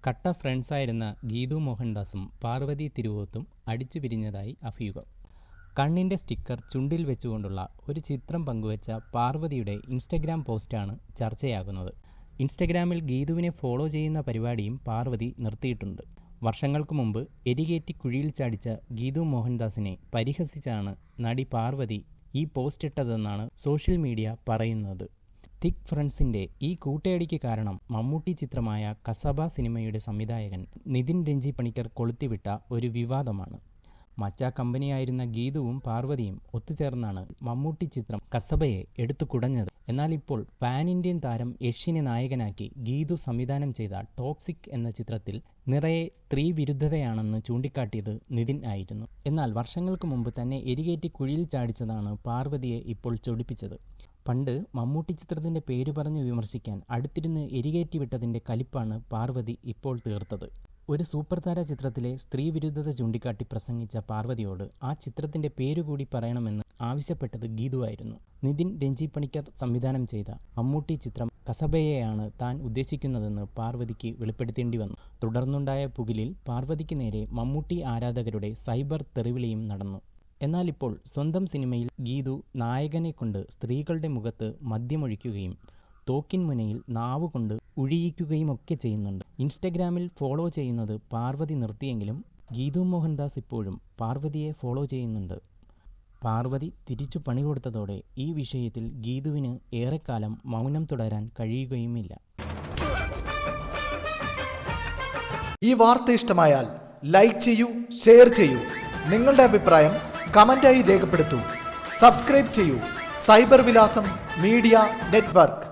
കട്ട ഫ്രണ്ട്സായിരുന്ന ഗീതു മോഹൻദാസും പാർവതി തിരുവോത്തും അടിച്ചു പിരിഞ്ഞതായി അഭ്യൂഹം. കണ്ണിൻ്റെ സ്റ്റിക്കർ ചുണ്ടിൽ വെച്ചുകൊണ്ടുള്ള ഒരു ചിത്രം പങ്കുവച്ച പാർവതിയുടെ ഇൻസ്റ്റഗ്രാം പോസ്റ്റാണ് ചർച്ചയാകുന്നത്. ഇൻസ്റ്റഗ്രാമിൽ ഗീതുവിനെ ഫോളോ ചെയ്യുന്ന പരിപാടിയും പാർവതി നിർത്തിയിട്ടുണ്ട്. വർഷങ്ങൾക്ക് മുമ്പ് എരികേറ്റി കുഴിയിൽ ചാടിച്ച ഗീതു മോഹൻദാസിനെ പരിഹസിച്ചാണ് നടി പാർവതി ഈ പോസ്റ്റ് ഇട്ടതെന്നാണ് സോഷ്യൽ മീഡിയ പറയുന്നത്. തിക് ഫ്രണ്ട്സിൻ്റെ ഈ കൂട്ടയടിക്ക് കാരണം മമ്മൂട്ടി ചിത്രമായ കസബ സിനിമയുടെ സംവിധായകൻ നിതിൻ രഞ്ജി പണിക്കർ കൊളുത്തിവിട്ട ഒരു വിവാദമാണ്. മച്ചാ കമ്പനിയായിരുന്ന ഗീതുവും പാർവതിയും ഒത്തുചേർന്നാണ് മമ്മൂട്ടി ചിത്രം കസബയെ എടുത്തു കുടഞ്ഞത്. എന്നാൽ ഇപ്പോൾ പാൻ ഇന്ത്യൻ താരം യഷിനെ നായകനാക്കി ഗീതു സംവിധാനം ചെയ്ത ടോക്സിക് എന്ന ചിത്രത്തിൽ നിറയെ സ്ത്രീ വിരുദ്ധതയാണെന്ന് ചൂണ്ടിക്കാട്ടിയത് നിതിൻ ആയിരുന്നു. എന്നാൽ വർഷങ്ങൾക്ക് മുമ്പ് തന്നെ എരികേറ്റി കുഴിയിൽ ചാടിച്ചതാണ് പാർവതിയെ ഇപ്പോൾ ചൊടിപ്പിച്ചത്. പണ്ട് മമ്മൂട്ടി ചിത്രത്തിൻ്റെ പേര് പറഞ്ഞ് വിമർശിക്കാൻ അടുത്തിരുന്ന് എരികേറ്റി വിട്ടതിൻ്റെ കലിപ്പാണ് പാർവതി ഇപ്പോൾ തീർത്തത്. ഒരു സൂപ്പർ താര ചിത്രത്തിലെ സ്ത്രീ വിരുദ്ധത ചൂണ്ടിക്കാട്ടി പ്രസംഗിച്ച പാർവതിയോട് ആ ചിത്രത്തിൻ്റെ പേരുകൂടി പറയണമെന്ന് ആവശ്യപ്പെട്ടത് ഗീതുവായിരുന്നു. നിതിൻ രഞ്ജി പണിക്കർ സംവിധാനം ചെയ്ത മമ്മൂട്ടി ചിത്രം കസബയെയാണ് താൻ ഉദ്ദേശിക്കുന്നതെന്ന് പാർവതിക്ക് വെളിപ്പെടുത്തേണ്ടി വന്നു. തുടർന്നുണ്ടായ പുകിലിൽ പാർവതിക്ക് നേരെ മമ്മൂട്ടി ആരാധകരുടെ സൈബർ തെറിവിളിയും നടന്നു. എന്നാൽ ഇപ്പോൾ സ്വന്തം സിനിമയിൽ ഗീതു നായകനെ കൊണ്ട് സ്ത്രീകളുടെ മുഖത്ത് മദ്യമൊഴിക്കുകയും തോക്കിൻ മുനയിൽ നാവുകൊണ്ട് ഉഴിയിക്കുകയുമൊക്കെ ചെയ്യുന്നുണ്ട്. ഇൻസ്റ്റഗ്രാമിൽ ഫോളോ ചെയ്യുന്നത് പാർവതി നിർത്തിയെങ്കിലും ഗീതു മോഹൻദാസ് ഇപ്പോഴും പാർവതിയെ ഫോളോ ചെയ്യുന്നുണ്ട്. പാർവതി തിരിച്ചു പണി കൊടുത്തതോടെ ഈ വിഷയത്തിൽ ഗീതുവിന് ഏറെക്കാലം മൗനം തുടരാൻ കഴിയുകയുമില്ല. ഈ വാർത്ത ഇഷ്ടമായാൽ ലൈക്ക് ചെയ്യൂ, ഷെയർ ചെയ്യൂ. നിങ്ങളുടെ അഭിപ്രായം കമന്റായി രേഖപ്പെടുത്തൂ. സബ്സ്ക്രൈബ് ചെയ്യൂ. സൈബർ വിലാസം മീഡിയ നെറ്റ്വർക്ക്.